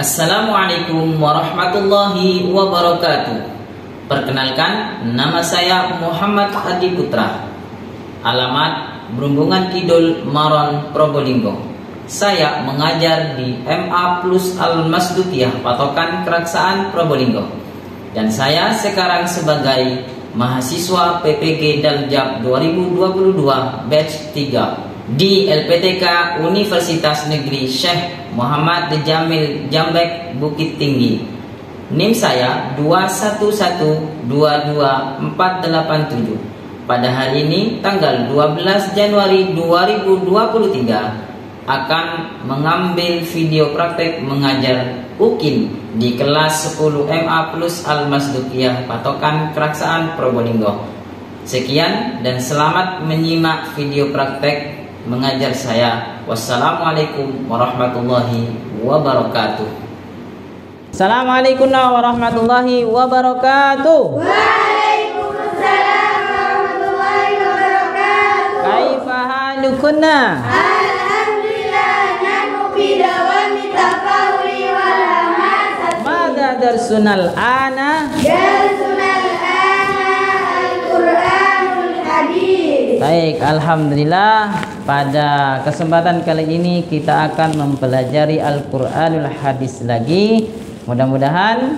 Assalamualaikum warahmatullahi wabarakatuh. Perkenalkan, nama saya Muhammad Adi Putra. Alamat Berumbungan Kidul, Maron, Probolinggo. Saya mengajar di MA Plus Al-Masdukiyah, Patokan Keraksaan, Probolinggo. Dan saya sekarang sebagai mahasiswa PPG Daljab 2022 batch 3 di LPTK Universitas Negeri Syekh Muhammad Jamil Jambek, Bukit Tinggi. NIM saya 21122487. Pada hari ini tanggal 12 Januari 2023 akan mengambil video praktek mengajar UKIN di kelas 10 MA Plus Al-Masdukiyah, Patokan Keraksaan, Probolinggo. Sekian dan selamat menyimak video praktek mengajar saya. Wassalamualaikum warahmatullahi wabarakatuh. Assalamualaikum warahmatullahi wabarakatuh. Waalaikumsalam warahmatullahi wabarakatuh. Kaifa halukunna? Alhamdulillah, nanu bidawami tafawuli wal hamasati. Mada darsunal ana? Darsunal ana al-Qur'anul hadis. Baik, alhamdulillah. Pada kesempatan kali ini kita akan mempelajari Al-Qur'anul Hadis lagi. Mudah-mudahan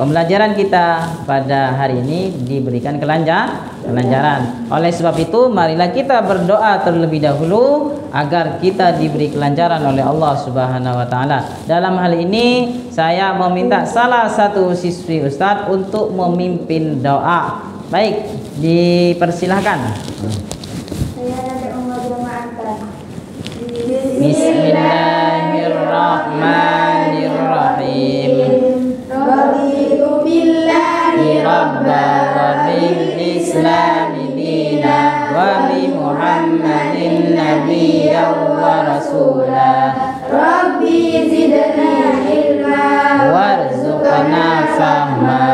pembelajaran kita pada hari ini diberikan kelancaran. Oleh sebab itu, marilah kita berdoa terlebih dahulu agar kita diberi kelancaran oleh Allah Subhanahu wa taala. Dalam hal ini saya meminta salah satu siswi Ustadz untuk memimpin doa. Baik, dipersilahkan. Bismillahirrahmanirrahim. Raditu billahi rabban wa bil islami dina wa bi Muhammadin nabiyyan wa rasula. Rabbi zidna ilma warzuqna fahma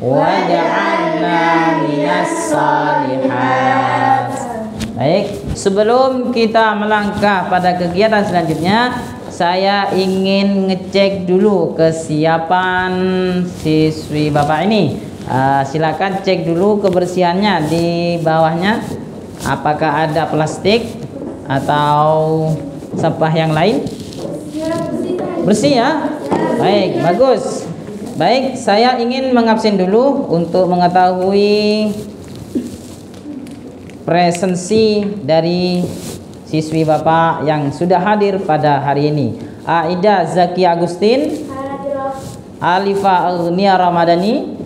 waj'alna minas salihat. Baik, sebelum kita melangkah pada kegiatan selanjutnya, saya ingin ngecek dulu kesiapan siswi Bapak ini. Silakan cek dulu kebersihannya di bawahnya. Apakah ada plastik atau sampah yang lain? Bersih ya? Baik, bagus. Baik, saya ingin mengabsen dulu untuk mengetahui presensi dari siswi Bapak yang sudah hadir pada hari ini. Aida Zaki Agustin, Alifa Agnia Ramadhani,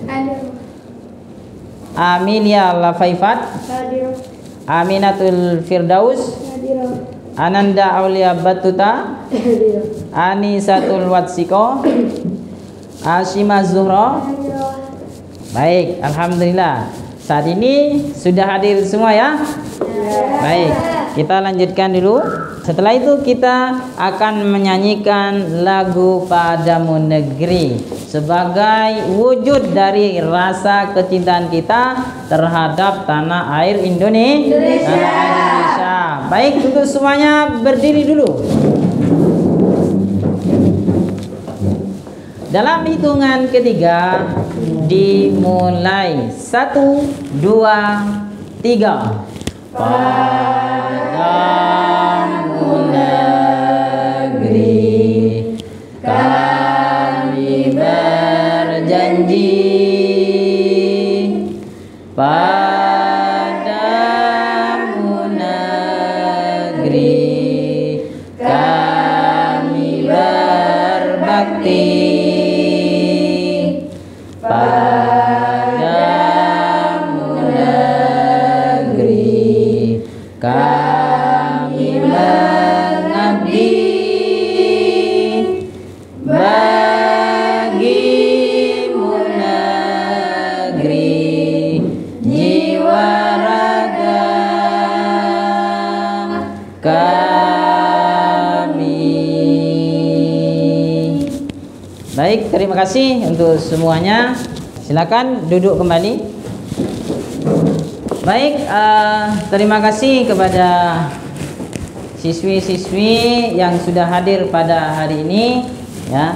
Amelia Lafaifat, Aminatul Firdaus, Ananda Aulia Batuta, Anisatul Watsiko, Ashima Zuhro. Baik, alhamdulillah. Saat ini sudah hadir semua ya? Baik, kita lanjutkan dulu. Setelah itu kita akan menyanyikan lagu Padamu Negeri sebagai wujud dari rasa kecintaan kita terhadap tanah air Indonesia. Baik, untuk semuanya berdiri dulu. Dalam hitungan ketiga dimulai. 1, 2, 3. Padamu negeri kami berjanji, padamu negeri kami berbakti. Padamu negeri kami mengabdi, bagimu negeri jiwa raga kami. Baik, terima kasih untuk semuanya. Silakan duduk kembali. Baik, terima kasih kepada siswi-siswi yang sudah hadir pada hari ini, ya.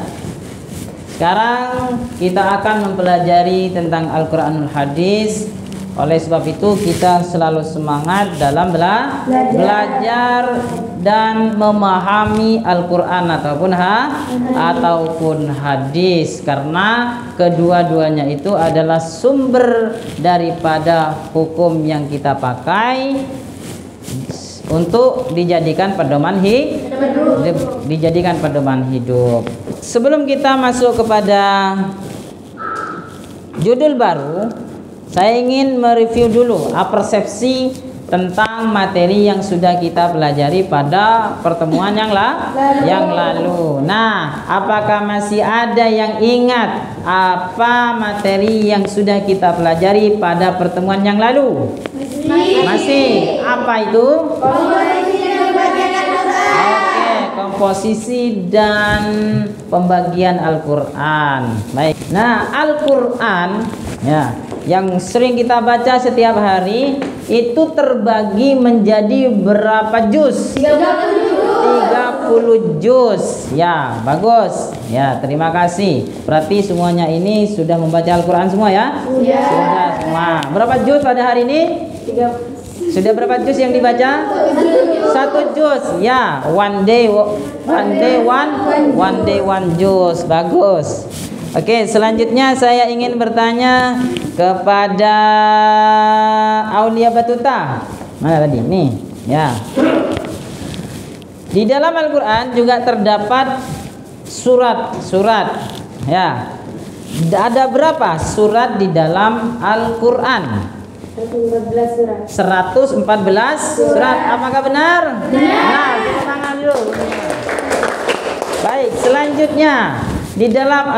Sekarang kita akan mempelajari tentang Al-Qur'anul Hadis. Oleh sebab itu kita selalu semangat dalam belajar dan memahami Al-Qur'an ataupun hadis, karena kedua-duanya itu adalah sumber daripada hukum yang kita pakai untuk dijadikan pedoman hidup. Sebelum kita masuk kepada judul baru, saya ingin mereview dulu persepsi tentang materi yang sudah kita pelajari pada pertemuan yang lalu. Nah, apakah masih ada yang ingat apa materi yang sudah kita pelajari pada pertemuan yang lalu? Masih. Apa itu? Komposisi dan pembagian Al-Qur'an. Baik. Nah, Al-Qur'an, ya, yang sering kita baca setiap hari itu terbagi menjadi berapa juz? 30 juz. Ya, bagus. Ya, terima kasih. Berarti semuanya ini sudah membaca Al-Qur'an semua, ya? Sudah semua. Berapa juz pada hari ini? Sudah berapa juz yang dibaca? 1 juz. Ya, one day one juz. Bagus. Oke, selanjutnya saya ingin bertanya kepada Aulia Batuta. Mana tadi? Nih, ya. Di dalam Al-Qur'an juga terdapat surat-surat. Ya. Ada berapa surat di dalam Al-Qur'an? 114 surat. Apakah benar? Benar. Tepuk tangan dulu. Baik, selanjutnya di dalam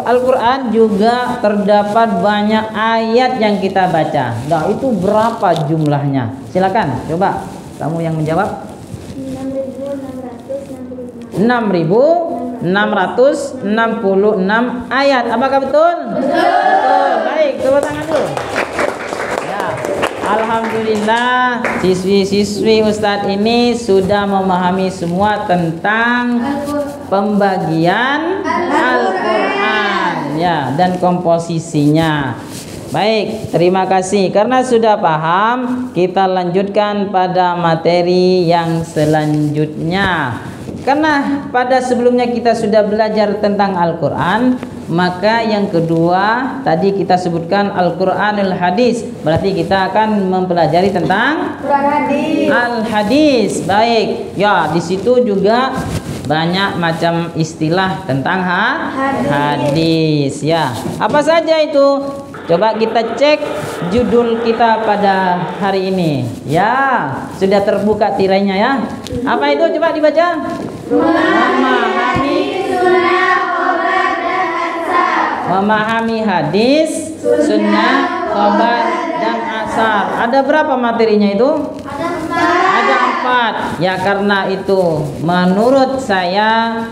Al-Qur'an juga terdapat banyak ayat yang kita baca. Nah, itu berapa jumlahnya? Silakan, coba kamu yang menjawab. 6.666 ayat. Apakah betul? Betul. Baik, tepuk tangan dulu. Alhamdulillah, siswi-siswi Ustadz ini sudah memahami semua tentang pembagian Al-Qur'an, ya, dan komposisinya. Baik, terima kasih. Karena sudah paham, kita lanjutkan pada materi yang selanjutnya. Karena pada sebelumnya kita sudah belajar tentang Al-Qur'an, maka yang kedua tadi kita sebutkan Al-Qur'anul Hadis. Berarti kita akan mempelajari tentang Al-Hadis. Baik. Ya, di situ juga banyak macam istilah tentang hadis, ya. Apa saja itu? Coba kita cek judul kita pada hari ini. Ya, sudah terbuka tirainya, ya. Apa itu? Coba dibaca. Memahami hadis, sunnah, khabar, dan asar. Ada berapa materinya itu? Ada 4. Ya, karena itu menurut saya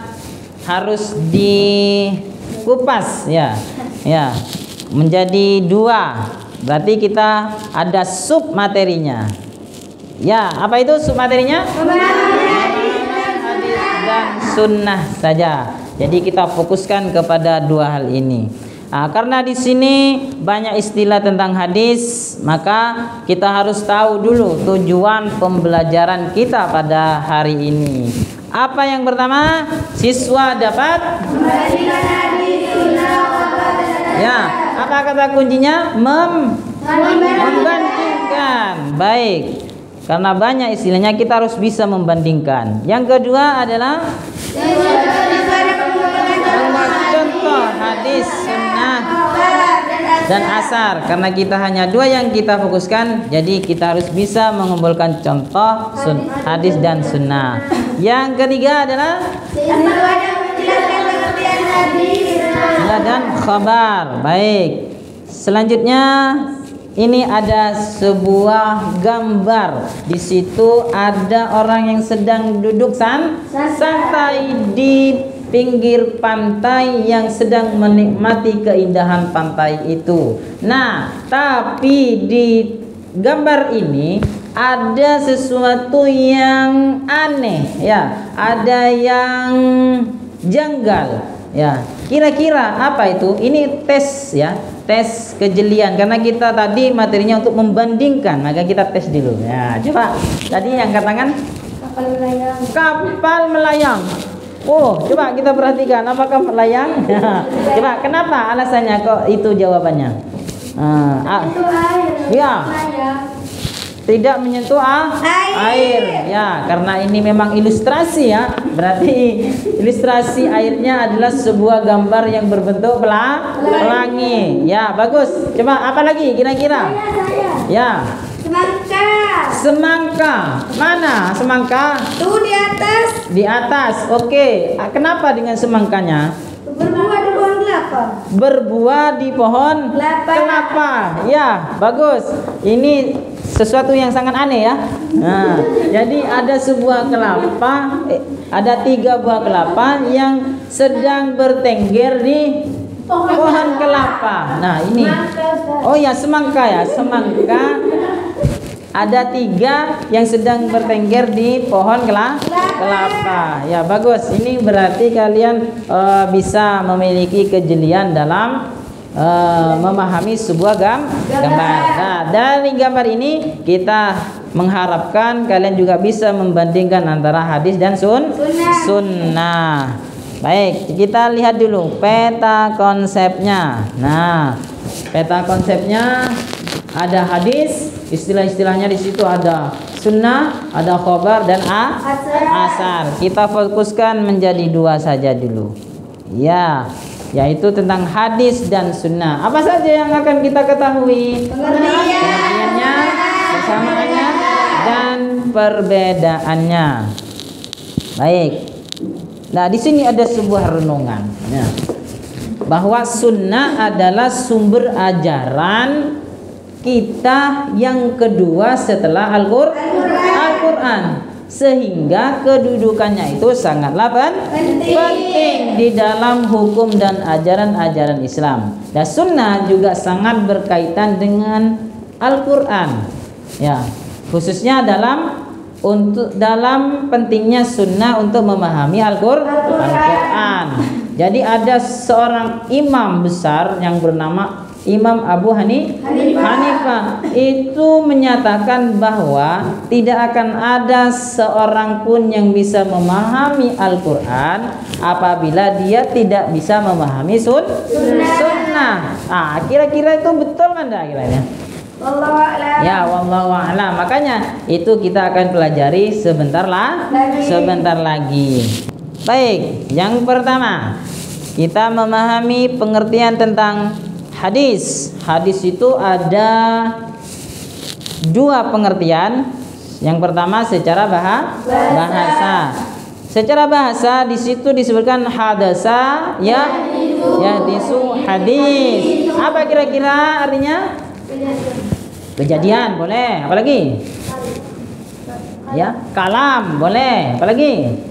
harus dikupas, ya. Ya, menjadi 2. Berarti kita ada sub materinya. Ya, apa itu sub materinya? Hadis dan sunnah saja. Jadi kita fokuskan kepada 2 hal ini. Nah, karena di sini banyak istilah tentang hadis, maka kita harus tahu dulu tujuan pembelajaran kita pada hari ini. Apa yang pertama? Siswa dapat membandingkan hadis, sunnah, khabar, dan ya. Apa kata kuncinya? Membandingkan. Baik. Karena banyak istilahnya, kita harus bisa membandingkan. Yang kedua adalah contoh hadis, sunnah, dan asar. Karena kita hanya 2 yang kita fokuskan, jadi kita harus bisa mengumpulkan contoh hadis dan sunnah. Yang ketiga adalah dan khabar. Baik. Selanjutnya ini ada sebuah gambar. Di situ ada orang yang sedang duduk santai di pinggir pantai yang sedang menikmati keindahan pantai itu. Nah, tapi di gambar ini ada sesuatu yang aneh ya, ada yang janggal ya. Kira-kira apa itu? Ini tes ya, tes kejelian, karena kita tadi materinya untuk membandingkan, maka kita tes dulu ya. Coba tadi yang katakan Kapal melayang. kapal melayang. Oh, coba kita perhatikan apakah melayang. Coba kenapa alasannya kok itu jawabannya? Itu air. Ya. Melayang. Tidak menyentuh air ya, karena ini memang ilustrasi ya, berarti ilustrasi airnya adalah sebuah gambar yang berbentuk pelangi ya. Bagus. Coba apa lagi kira-kira? Saya. Ya, Semangka. semangka. Mana semangka? Tuh di atas. Di atas. Oke. Kenapa dengan semangkanya? Berbuah di pohon kelapa. Berbuah di pohon Kelapa. kelapa. Ya, bagus. Ini sesuatu yang sangat aneh ya. Nah, jadi ada sebuah kelapa, ada 3 buah kelapa yang sedang bertengger di pohon kelapa. Nah, ini. Oh ya, semangka ya, semangka. Ada 3 yang sedang bertengger di pohon kelapa. Ya, bagus. Ini berarti kalian bisa memiliki kejelian dalam memahami sebuah gambar. Nah, dari gambar ini kita mengharapkan kalian juga bisa membandingkan antara hadis dan sunnah. Baik, kita lihat dulu peta konsepnya. Nah, peta konsepnya ada hadis, istilah-istilahnya di situ ada sunnah, ada khobar dan asar. Kita fokuskan menjadi 2 saja dulu. Ya, yaitu tentang hadis dan sunnah. Apa saja yang akan kita ketahui? Pengertiannya, persamaannya, dan perbedaannya. Baik. Nah, di sini ada sebuah renungan ya, bahwa sunnah adalah sumber ajaran kita yang kedua setelah Al-Quran, sehingga kedudukannya itu sangatlah penting di dalam hukum dan ajaran-ajaran Islam. Dan sunnah juga sangat berkaitan dengan Al-Quran ya, khususnya dalam pentingnya sunnah untuk memahami Al-Quran. Jadi ada seorang imam besar yang bernama Imam Abu Hanifah itu menyatakan bahwa tidak akan ada seorang pun yang bisa memahami Al-Quran apabila dia tidak bisa memahami sunnah. Kira-kira itu betul mana kiranya? Wallahu a'lam. Ya, wallahu a'lam. Makanya itu kita akan pelajari sebentar lagi. Baik, yang pertama kita memahami pengertian tentang hadis. Hadis itu ada 2 pengertian. Yang pertama secara bahasa. Secara bahasa di situ disebutkan hadasa ya, yahdisu hadis. Apa kira-kira artinya? Kejadian boleh. Apalagi? Ya, kalam boleh. Apalagi?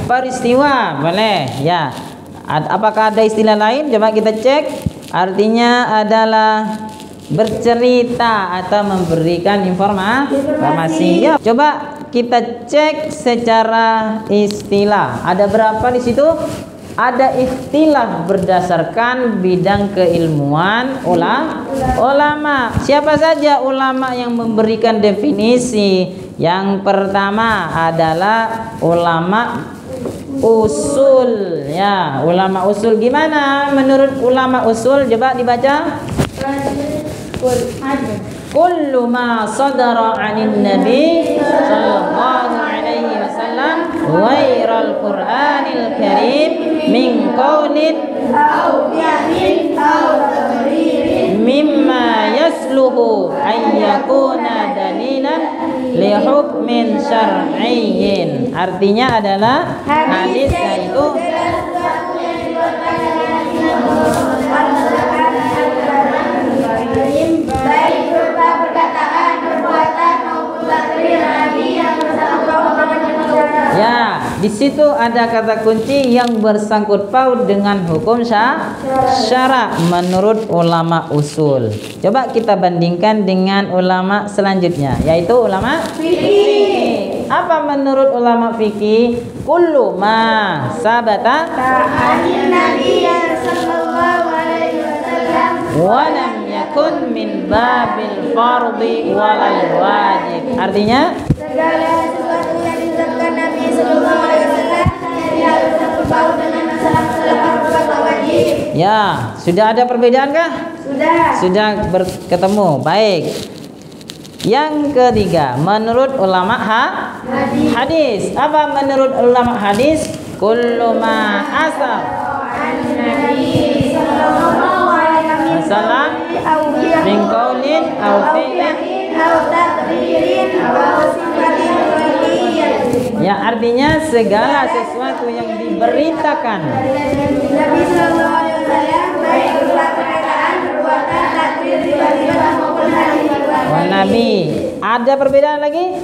Peristiwa boleh. Ya. Apakah ada istilah lain? Coba kita cek. Artinya adalah bercerita atau memberikan informasi. Ya, coba kita cek secara istilah. Ada berapa di situ? Ada istilah berdasarkan bidang keilmuan ulama. Siapa saja ulama yang memberikan definisi? Yang pertama adalah ulama usul ya, ulama usul. Gimana menurut ulama usul? Coba dibaca. Kullu ma sadara 'anil nabi sallallahu alaihi wasallam ghairal qur'anil karim min qaulin Au bi'in au taqririn. mimma yasluhu an yakuna dalilan li hukmin syar'iyyin. Artinya adalah hadis itu baik berupa perkataan, perbuatan maupun takrir Nabi yang bersangkutan. ya, di situ ada kata kunci yang bersangkut paut dengan hukum syara menurut ulama usul. Coba kita bandingkan dengan ulama selanjutnya, yaitu ulama fikih. Apa menurut ulama fikih? Kullu ma sabata Anin Nabi sallallahu alaihi wasallam wa lam yakun min babil fardhi walal wajib. Artinya segala sesuatu yang disebutkan Nabi sallallahu alaihi wasallam tidak bersangkut paut dengan masalah-masalah fardu atau wajib. ya, sudah ada perbedaan kah? Sudah. Ketemu. Baik. Yang ketiga, menurut ulama hadis. Apa menurut ulama hadis? Kullu ma asar Nabi sallallahu alaihi wasallam min qaulin aw fi'lin. Ya, artinya segala sesuatu yang diberitakan Nabi sallallahu alaihi wasallam baik berupa perkataan, perbuatan, takbir, riwayat maupun hadis. Nabi. Ada perbedaan lagi?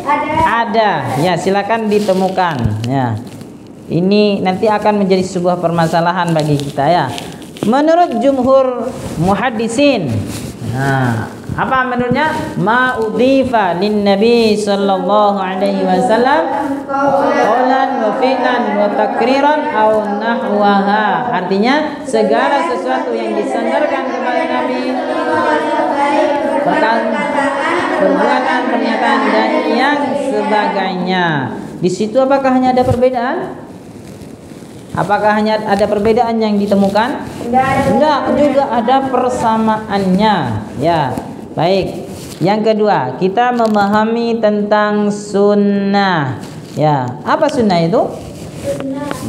Ada. Ya, silakan ditemukan. Ya. Ini nanti akan menjadi sebuah permasalahan bagi kita ya. Menurut jumhur muhaddisin. Nah, apa menurutnya? Ma udhifa lin Nabi sallallahu alaihi wasallam qaulan wa fi'lan wa takriran aw nahwaha. Artinya segala sesuatu yang disandarkan kepada Nabi, perbuatan, pernyataan dan yang sebagainya. Di situ apakah hanya ada perbedaan? Apakah hanya ada perbedaan yang ditemukan? Enggak, juga ada persamaannya. Ya, baik. Yang kedua, kita memahami tentang sunnah. Ya, apa sunnah itu?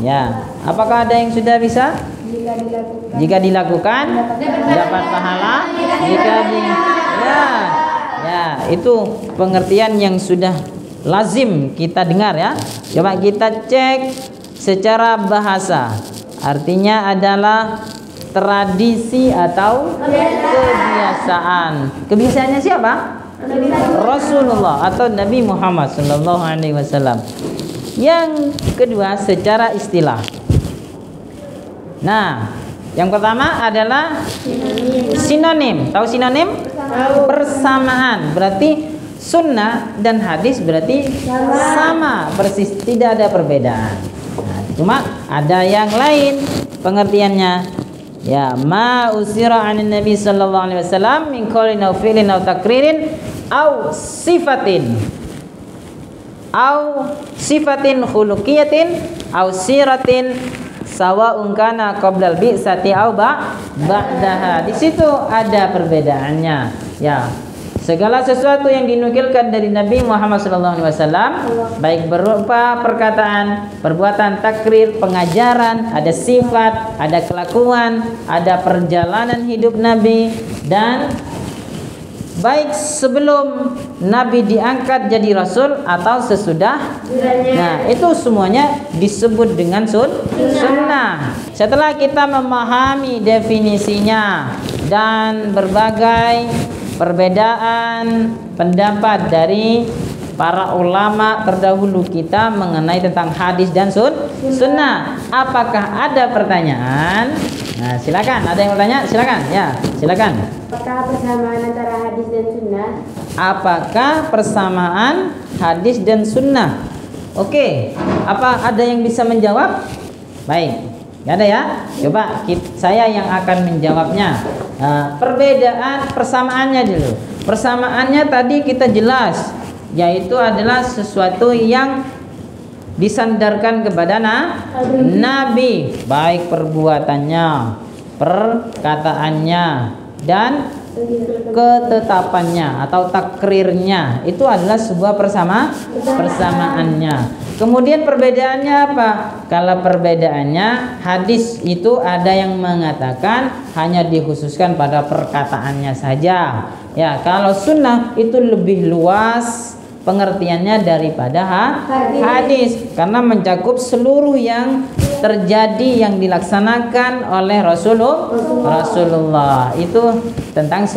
Ya, apakah ada yang sudah bisa? Jika dilakukan dapat pahala. Ya, itu pengertian yang sudah lazim kita dengar ya. Coba kita cek secara bahasa. Artinya adalah tradisi atau kebiasaan. Kebiasaannya siapa? Rasulullah atau Nabi Muhammad sallallahu alaihi wasallam. Yang kedua secara istilah. Nah, yang pertama adalah sinonim. Tahu sinonim? Persamaan. Berarti sunnah dan hadis berarti sama persis, tidak ada perbedaan. Nah, cuma ada yang lain pengertiannya. Ya, ma usira 'anin nabi sallallahu alaihi wasallam min qaulin aw fi'lin aw takririn aw sifatin khuluqiyatin aw siratin sawa'un kana qablal bi'sati aw ba'daha. Di situ ada perbedaannya. Ya. Segala sesuatu yang dinukilkan dari Nabi Muhammad SAW, baik berupa perkataan, perbuatan, takrir, pengajaran, ada sifat, ada kelakuan, ada perjalanan hidup Nabi, dan baik sebelum Nabi diangkat jadi Rasul atau sesudah. Nah, itu semuanya disebut dengan sunnah. Setelah kita memahami definisinya dan berbagai perbedaan pendapat dari para ulama terdahulu kita mengenai tentang hadis dan sunnah. Apakah ada pertanyaan? Nah, silakan. Ada yang bertanya? Silakan. Ya, silakan. Apakah persamaan antara hadis dan sunnah? Apakah persamaan hadis dan sunnah? Oke. Apa ada yang bisa menjawab? Baik. Gak ada ya? Coba saya yang akan menjawabnya. Perbedaan persamaannya dulu. Persamaannya tadi kita jelas, yaitu adalah sesuatu yang disandarkan kepada Nabi, baik perbuatannya, perkataannya, dan ketetapannya atau takrirnya. Itu adalah sebuah persamaannya. Kemudian perbedaannya apa? Kalau perbedaannya, hadis itu ada yang mengatakan hanya dikhususkan pada perkataannya saja. Ya, kalau sunnah itu lebih luas pengertiannya daripada hadis, karena mencakup seluruh yang terjadi yang dilaksanakan oleh Rasulullah. Itu tentang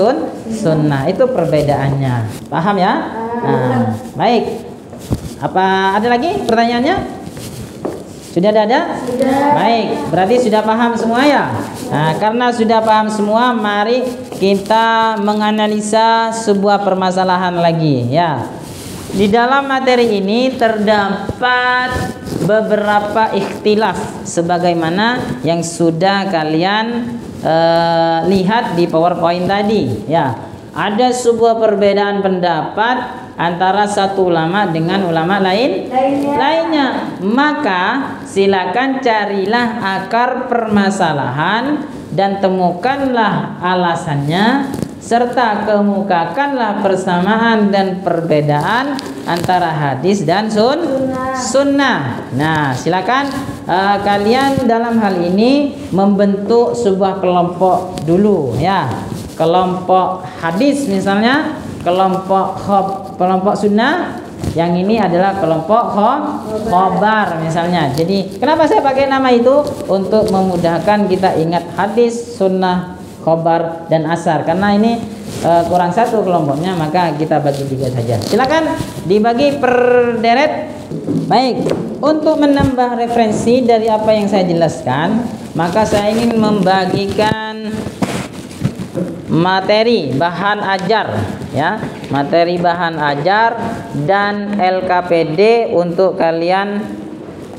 sunnah. Itu perbedaannya. Paham ya? Nah, baik. Apa ada lagi pertanyaannya? Sudah ada? Sudah. Baik, berarti sudah paham semua ya? Nah, karena sudah paham semua, mari kita menganalisa sebuah permasalahan lagi ya. Di dalam materi ini terdapat beberapa ikhtilaf sebagaimana yang sudah kalian lihat di PowerPoint tadi ya. Ada sebuah perbedaan pendapat antara satu ulama dengan ulama lainnya. Maka silakan carilah akar permasalahan dan temukanlah alasannya, serta kemukakanlah persamaan dan perbedaan antara hadis dan sunnah. Nah, silakan kalian dalam hal ini membentuk sebuah kelompok dulu ya. Kelompok hadis misalnya, kelompok sunnah, yang ini adalah kelompok khobar misalnya. Jadi kenapa saya pakai nama itu? Untuk memudahkan kita ingat hadis, sunnah, khobar, dan asar. Karena ini kurang satu kelompoknya, maka kita bagi 3 saja. Silakan dibagi per deret. Baik, untuk menambah referensi dari apa yang saya jelaskan, maka saya ingin membagikan materi bahan ajar ya, materi bahan ajar dan LKPD untuk kalian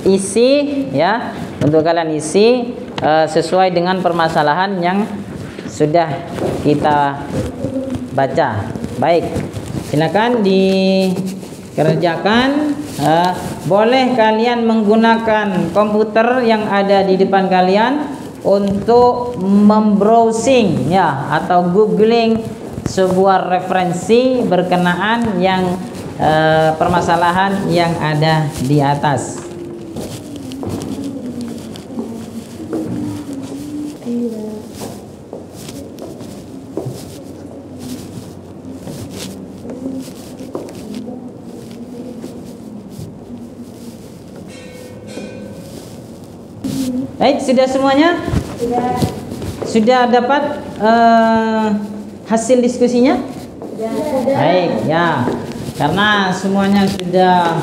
isi ya, untuk kalian isi sesuai dengan permasalahan yang sudah kita baca. Baik, silakan dikerjakan. Boleh kalian menggunakan komputer yang ada di depan kalian untuk membrowsing ya, atau googling sebuah referensi berkenaan yang permasalahan yang ada di atas. Baik, sudah semuanya? Sudah dapat hasil diskusinya? Sudah. Baik, ya. Karena semuanya sudah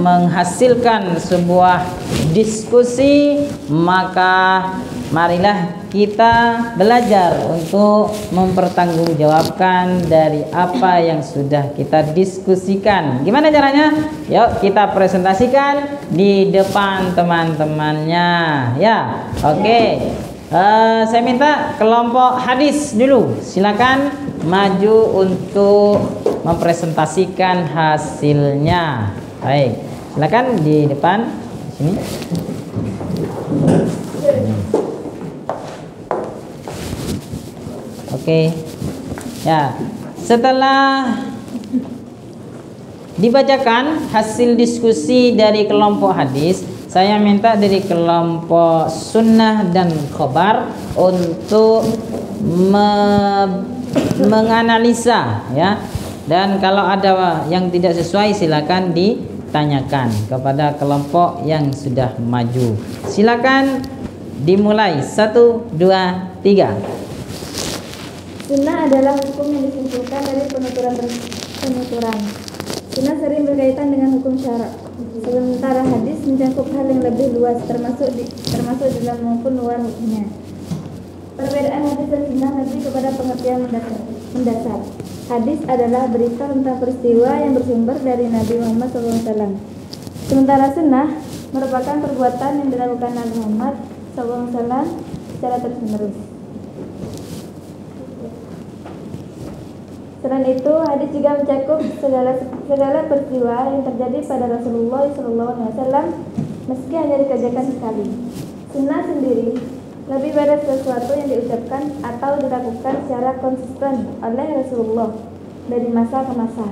menghasilkan sebuah diskusi, maka marilah kita belajar untuk mempertanggungjawabkan dari apa yang sudah kita diskusikan. Gimana caranya? Yuk kita presentasikan di depan teman-temannya ya. Oke. Saya minta kelompok hadis dulu, silakan maju untuk mempresentasikan hasilnya. Baik, silakan di depan sini. Oke. Ya, setelah dibacakan hasil diskusi dari kelompok hadis, saya minta dari kelompok sunnah dan khobar untuk menganalisa ya. Dan kalau ada yang tidak sesuai, silakan ditanyakan kepada kelompok yang sudah maju. Silakan dimulai. 1, 2, 3. Sunnah adalah hukum yang disimpulkan dari penuturan. Sunnah sering berkaitan dengan hukum syarak. Sementara hadis mencakup hal yang lebih luas, termasuk dalam maupun luar hukumnya. Perbedaan hadis dan sunnah lebih kepada pengertian mendasar. Hadis adalah berita tentang peristiwa yang bersumber dari Nabi Muhammad SAW. Sementara sunnah merupakan perbuatan yang dilakukan Nabi Muhammad SAW secara terus-menerus. Selain itu, hadis juga mencakup segala peristiwa yang terjadi pada Rasulullah SAW, meski hanya dikerjakan sekali. Sunnah sendiri lebih pada sesuatu yang diucapkan atau dilakukan secara konsisten oleh Rasulullah dari masa ke masa.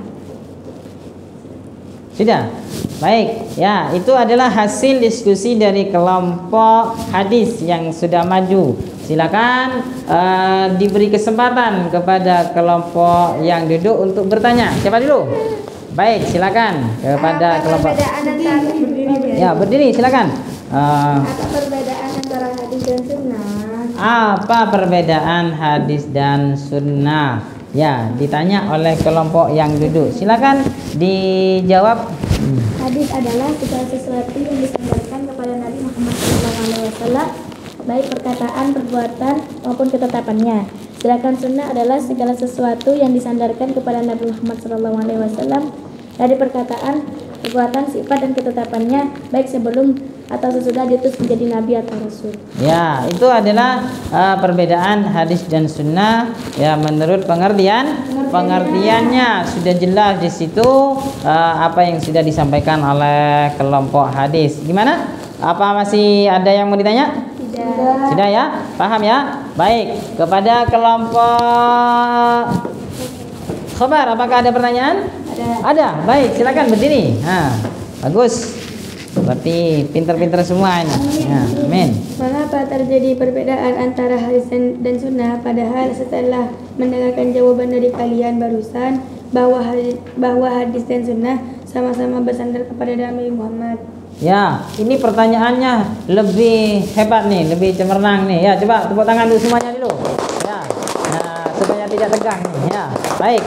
Sudah? Baik, ya, itu adalah hasil diskusi dari kelompok hadis yang sudah maju. Silakan diberi kesempatan kepada kelompok yang duduk untuk bertanya. Siapa dulu? Baik, silakan kepada kelompok. Ya, berdiri, silakan. Apa perbedaan antara hadis dan sunnah? Apa perbedaan hadis dan sunnah? Ya, ditanya oleh kelompok yang duduk. Silakan dijawab. Hadis adalah segala sesuatu yang disandarkan Wasallam, baik perkataan, perbuatan maupun ketetapannya. Sedangkan sunnah adalah segala sesuatu yang disandarkan kepada Nabi Muhammad SAW dari perkataan, perbuatan, sifat dan ketetapannya, baik sebelum atau sesudah diutus menjadi nabi atau rasul. Ya, itu adalah perbedaan hadis dan sunnah. Ya, menurut pengertiannya sudah jelas di situ apa yang sudah disampaikan oleh kelompok hadis. Gimana? Apa masih ada yang mau ditanya? Tidak. Sudah ya? Paham ya? Baik, kepada kelompok khabar, apakah ada pertanyaan? Ada. Baik, silakan berdiri. Nah, bagus. Berarti pinter-pinter semua ini. Ya, amin. Mengapa terjadi perbedaan antara hadis dan sunnah, padahal setelah mendengarkan jawaban dari kalian barusan bahwa hadis dan sunnah sama-sama bersandar kepada Nabi Muhammad? Ya, ini pertanyaannya lebih hebat nih, lebih cemerlang nih. Ya, coba tepuk tangan dulu semuanya dulu. Ya, nah, supaya tidak tegang nih. Ya, baik.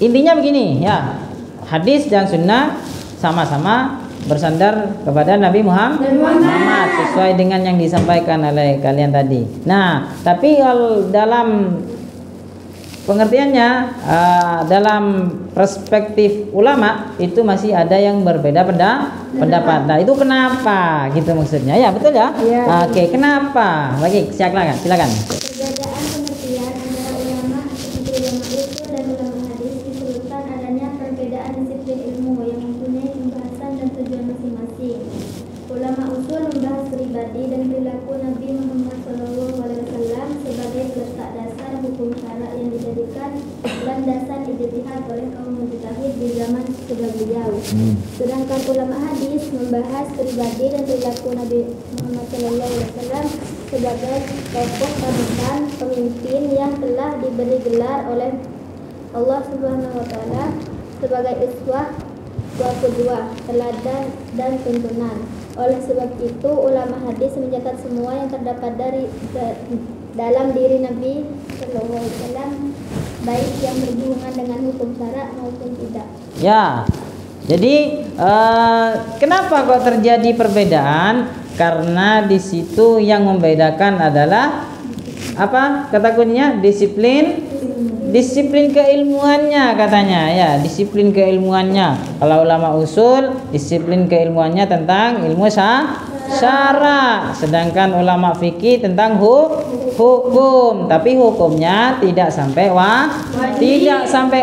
Intinya begini, ya, hadis dan sunnah sama-sama bersandar kepada Nabi Muhammad sesuai dengan yang disampaikan oleh kalian tadi. Nah, tapi dalam pengertiannya, dalam perspektif ulama itu masih ada yang berbeda pendapat. Nah, itu kenapa gitu maksudnya? Ya, betul ya? Ya. Oke, kenapa? Lagi silakan. Perbedaan pengertian antara ulama seperti ulama usul dan ulama hadis disebutkan adanya perbedaan disiplin ilmu yang mempunyai pembahasan dan tujuan masing-masing. Ulama usul membahas pribadi dan perilaku Nabi Muhammad SAW sebagai letak dasar hukum syara yang dijadikan landasan ijtihad oleh kaum mujtahid di zaman beliau. Sedangkan ulama hadis membahas pribadi dan perilaku Nabi Muhammad SAW sebagai tokoh panutan, pemimpin yang telah diberi gelar oleh Allah Subhanahu wa taala sebagai uswah wa qudwah, teladan dan tuntunan. Oleh sebab itu ulama hadis mencatat semua yang terdapat dalam diri Nabi sallallahu alaihi wasallam, baik yang berhubungan dengan hukum syara maupun tidak. Ya. Jadi kenapa kok terjadi perbedaan? Karena di situ yang membedakan adalah apa? Kata kuncinya disiplin keilmuannya katanya ya, disiplin keilmuannya. Kalau ulama usul disiplin keilmuannya tentang ilmu syara, sedangkan ulama fikih tentang hukum, tapi hukumnya tidak sampai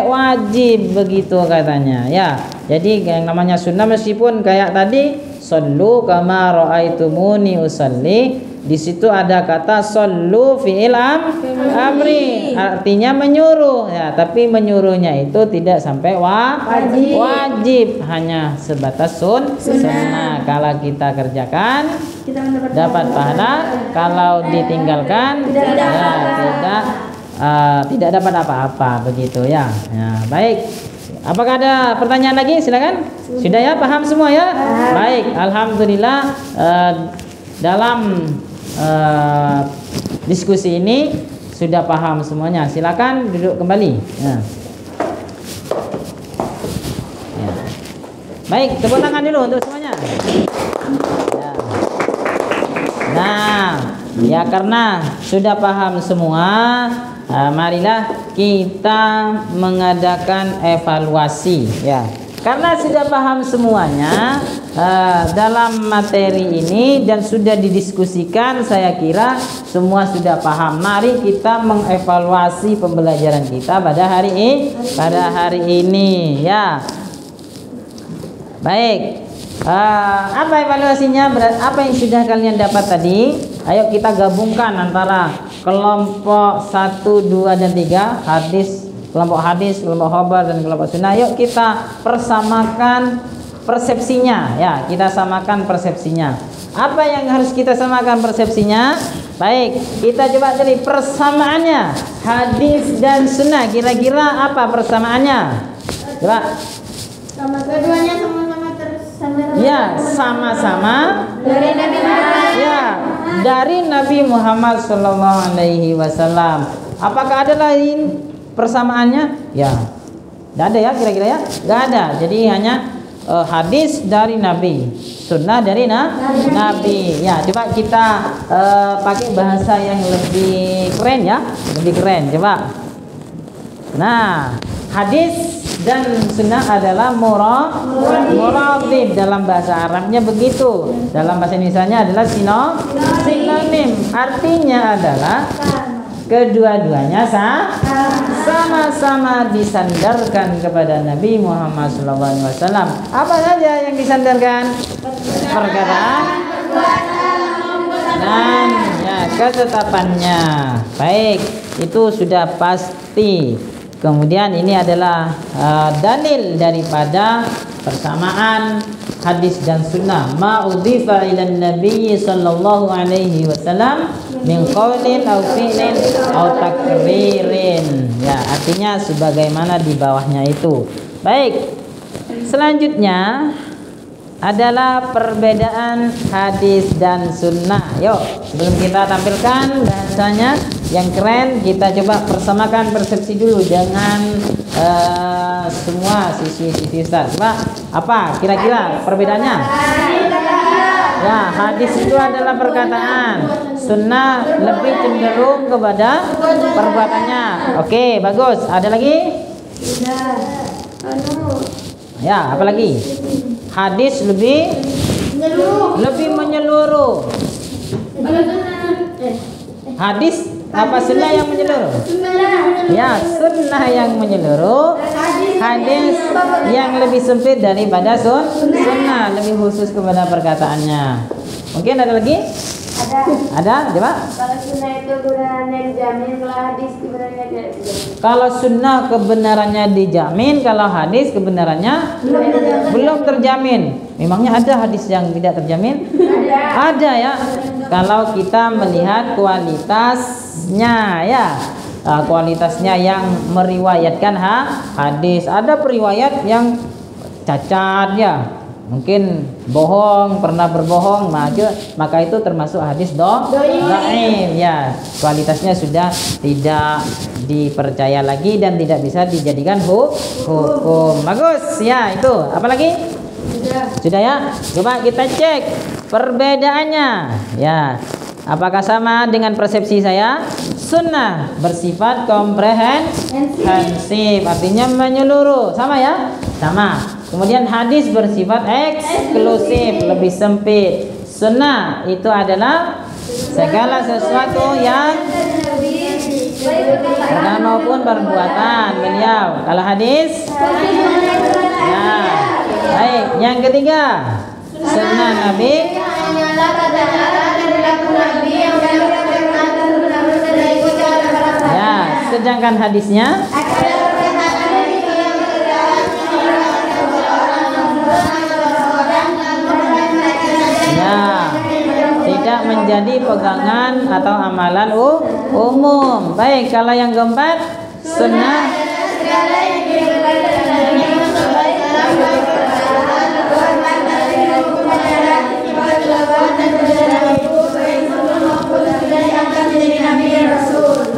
wajib begitu katanya ya. Jadi yang namanya sunnah meskipun kayak tadi sallu kama raaitumuni usalli, di situ ada kata sallu fi'il amri, artinya menyuruh ya, tapi menyuruhnya itu tidak sampai wajib, hanya sebatas sunnah. Kalau kita kerjakan dapat pahala, kalau ditinggalkan tidak dapat apa-apa begitu ya. Ya, baik. Apakah ada pertanyaan lagi? Silakan. Sudah ya, paham semua ya? Baik, alhamdulillah dalam diskusi ini sudah paham semuanya. Silakan duduk kembali. Ya. Ya. Baik, tepuk tangan dulu untuk semuanya. Ya. Nah, ya karena sudah paham semua, marilah kita mengadakan evaluasi ya. Karena sudah paham semuanya dalam materi ini dan sudah didiskusikan, saya kira semua sudah paham. Mari kita mengevaluasi pembelajaran kita pada hari ini ya. Baik. Apa evaluasinya? Apa yang sudah kalian dapat tadi? Ayo kita gabungkan antara kelompok 1, 2 dan 3, hadis, kelompok hadis, kelompok khabar dan kelompok sunnah. Yuk kita persamakan persepsinya ya, kita samakan persepsinya. Apa yang harus kita samakan persepsinya? Baik, kita coba cari persamaannya hadis dan sunnah. Kira-kira apa persamaannya? Coba. Keduanya sama-sama tersandar. Ya, sama-sama Dari Nabi Muhammad. ya, dari Nabi Muhammad sallallahu alaihi wasallam. Apakah ada lain persamaannya? Ya, tidak ada ya, kira-kira ya, nggak ada. Jadi hanya hadis dari Nabi, sunnah dari Nabi. Ya, coba kita pakai bahasa yang lebih keren ya, lebih keren. Coba. Nah, hadis dan sunnah adalah muradif dalam bahasa Arabnya begitu. Dalam bahasa Indonesianya adalah sinonim. Artinya adalah kedua-duanya sama-sama disandarkan kepada Nabi Muhammad SAW. Apa saja yang disandarkan? Perkataan dan ya, ketetapannya. Baik, itu sudah pasti. Kemudian ini adalah dalil daripada persamaan hadis dan sunnah. Ma udhifa ila Nabi sallallahu alaihi wasallam min qaulin aw fi'lin aw takririn. Ya, artinya sebagaimana di bawahnya itu. Baik. Selanjutnya adalah perbedaan hadis dan sunnah. Yuk, sebelum kita tampilkan bahasanya yang keren, kita coba persamakan persepsi dulu dengan semua siswi-siswi Ustaz. Coba apa kira-kira perbedaannya? Ya, hadis itu adalah perkataan, sunnah lebih cenderung kepada perbuatannya. Oke, bagus. Ada lagi? Ya, apa lagi? Hadis lebih menyeluruh. Hadis apa sunnah yang menyeluruh? Ya, sunnah yang menyeluruh. Hadis yang lebih sempit daripada sunnah, lebih khusus kepada perkataannya. Mungkin ada lagi? Ada? Coba. Kalau sunnah itu kebenarannya dijamin, kalau hadis kebenarannya tidak dijamin. Kalau sunnah kebenarannya dijamin, kalau hadis kebenarannya belum terjamin. Memangnya ada hadis yang tidak terjamin? Ada ya. Kalau kita melihat kualitasnya ya. Kualitasnya yang meriwayatkan hadis. Ada periwayat yang cacat ya. Mungkin bohong, pernah berbohong, maka itu termasuk hadis dhaif ya. Kualitasnya sudah tidak dipercaya lagi dan tidak bisa dijadikan hukum. Bagus ya, itu. Apa lagi? Sudah ya. Coba kita cek perbedaannya ya. Apakah sama dengan persepsi saya? Sunnah bersifat komprehensif, artinya menyeluruh. Sama ya? Sama. Kemudian hadis bersifat eksklusif, lebih sempit. Sunnah itu adalah segala sesuatu yang perkataan maupun perbuatan beliau. Kalau hadis, ya. Baik, yang ketiga, sunnah Nabi. Ya, sedangkan hadisnya tidak menjadi pegangan atau amalan umum. Baik, kalau yang keempat, sunnah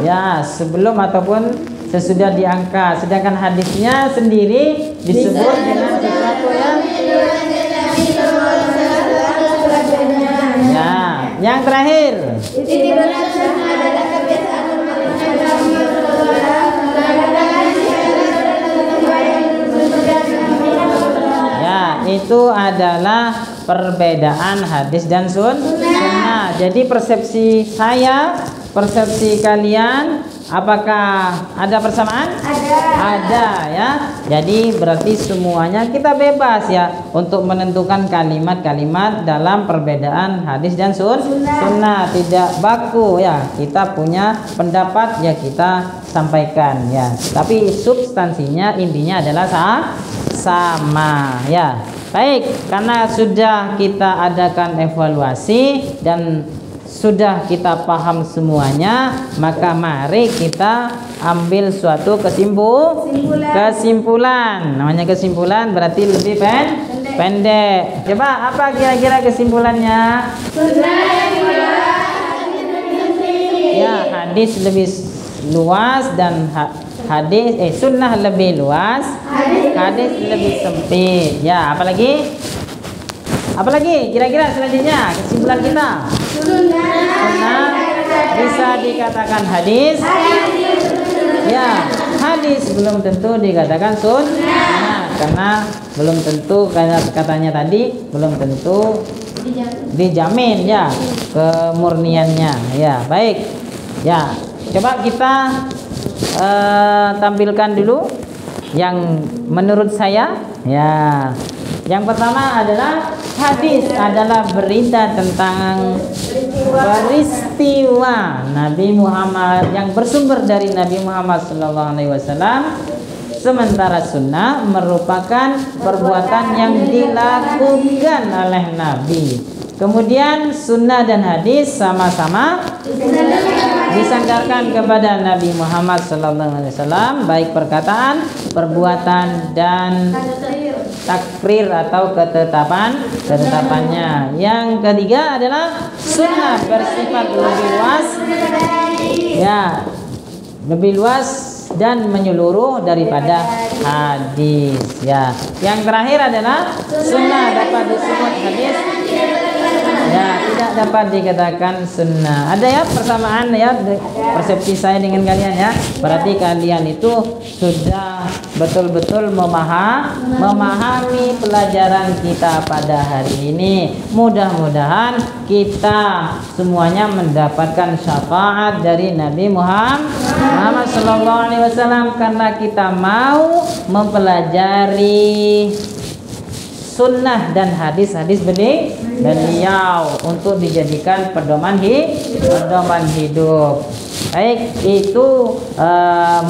ya, sebelum ataupun sesudah diangkat. Sedangkan hadisnya sendiri disebut dengan sesuatu yang ya. Yang terakhir, ya, itu adalah perbedaan hadis dan sunnah. Jadi persepsi saya, persepsi kalian, apakah ada persamaan? Ada ya. Jadi berarti semuanya kita bebas ya untuk menentukan kalimat-kalimat dalam perbedaan hadis dan sunnah. Tidak baku ya. Kita punya pendapat ya kita sampaikan ya. Tapi substansinya, intinya adalah sama ya. Baik, karena sudah kita adakan evaluasi dan sudah kita paham semuanya, maka mari kita ambil suatu kesimpulan. Namanya kesimpulan berarti lebih pendek. Coba apa kira-kira kesimpulannya? Ya, hadis lebih luas dan sunnah lebih luas. hadis lebih sempit. Ya, apalagi? Apalagi kira-kira selanjutnya kesimpulan kita? Sunnah bisa dikatakan hadis. Ya, hadis belum tentu dikatakan sunnah karena belum tentu, karena katanya tadi belum tentu dijamin ya kemurniannya. Ya, baik. Ya, coba kita tampilkan dulu yang menurut saya. Ya, yang pertama adalah hadis adalah berita tentang peristiwa Nabi Muhammad yang bersumber dari Nabi Muhammad SAW. Sementara sunnah merupakan perbuatan yang dilakukan oleh Nabi. Kemudian sunnah dan hadis sama-sama disandarkan kepada Nabi Muhammad SAW, baik perkataan, perbuatan, dan takrir atau ketetapannya. Yang ketiga adalah sunnah bersifat lebih luas, ya, lebih luas dan menyeluruh daripada hadis. Ya, yang terakhir adalah sunnah dapat disebut hadis, ya, tidak dapat dikatakan sunnah. Ada ya persamaan ya persepsi saya dengan kalian ya. Berarti kalian itu sudah betul-betul memahami pelajaran kita pada hari ini. Mudah-mudahan kita semuanya mendapatkan syafaat dari Nabi Muhammad SAW karena kita mau mempelajari sunnah dan hadis-hadis beliau untuk dijadikan pedoman hidup. Baik, itu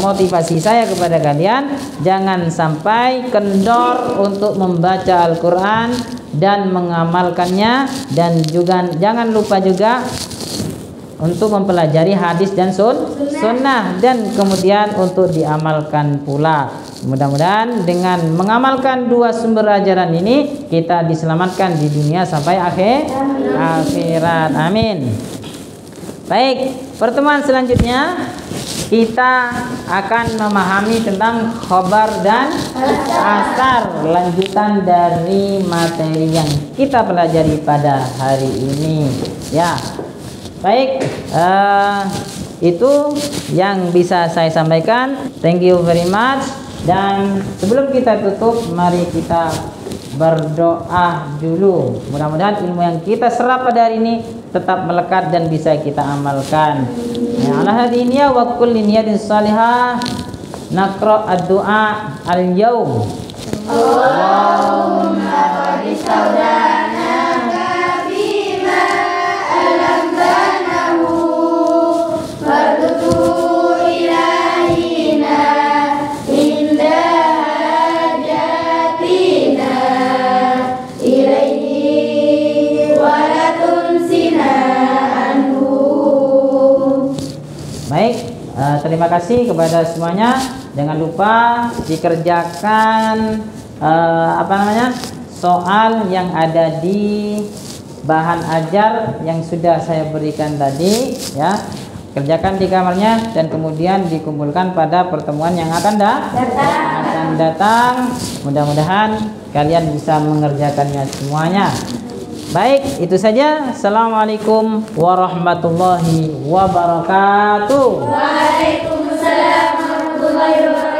motivasi saya kepada kalian. Jangan sampai kendor untuk membaca Al-Quran dan mengamalkannya, dan juga jangan lupa juga untuk mempelajari hadis dan sunnah, dan kemudian untuk diamalkan pula. Mudah-mudahan dengan mengamalkan dua sumber ajaran ini kita diselamatkan di dunia sampai akhirat. Amin. Baik, pertemuan selanjutnya kita akan memahami tentang khobar dan asar, lanjutan dari materi yang kita pelajari pada hari ini. Ya, baik, itu yang bisa saya sampaikan. Thank you very much. Dan sebelum kita tutup, mari kita berdoa dulu. Mudah-mudahan ilmu yang kita serap pada hari ini tetap melekat dan bisa kita amalkan. Ya, ala hadiniya wa kulli niyatin salihah naqra ad-du'a al-yawm. Allahumma qad saudana bima alamtanahu fardutu ilahina inda hajatina ilaihi walatun sina anhu. Baik, terima kasih kepada semuanya. Jangan lupa dikerjakan soal yang ada di bahan ajar yang sudah saya berikan tadi ya. Kerjakan di kamarnya dan kemudian dikumpulkan pada pertemuan yang akan datang. Mudah-mudahan kalian bisa mengerjakannya semuanya. Baik, itu saja. Assalamualaikum warahmatullahi wabarakatuh. Waalaikumsalam warahmatullahi wabarakatuh.